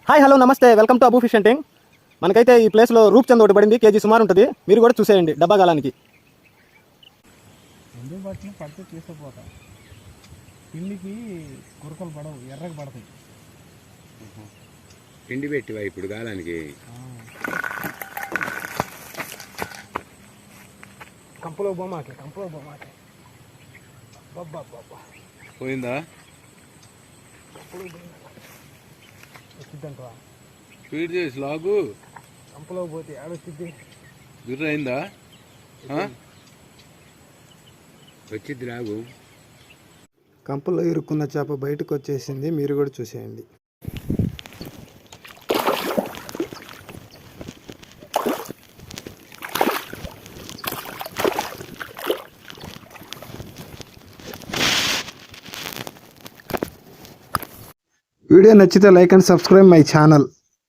Hi hello నమస్తే, welcome to Abu fish and టింగ్. మనకైతే ఈ ప్లేస్లో రూప్చంద్ ఒకటి పడింది, కేజీ సుమారు ఉంటుంది. మీరు కూడా చూసేయండి డబ్బా గాలానికి. ఎందుకు పట్టిన పడితే తీసుకుపోతా. పిండికి కురకలు పడవు, ఎర్రగా పడతాయి. పిండి పెట్టివా ఇప్పుడు గాలానికి? కంపలో బొమ్మాకే, కంపలో బొమ్మాకే. బాబా బాబా పోయిందా? వచ్చిద్దంటవా? స్పీడ్ చేసి లాగు. కంపలో పోతే ఆడొచ్చిద్ది. గుర్ర అయిందా? వచ్చిద్ది లాగు. కంపలో ఇరుక్కున్న చేప బయటకు వచ్చేసింది, మీరు కూడా చూసేయండి. వీడియో నచ్చితే like and subscribe my channel.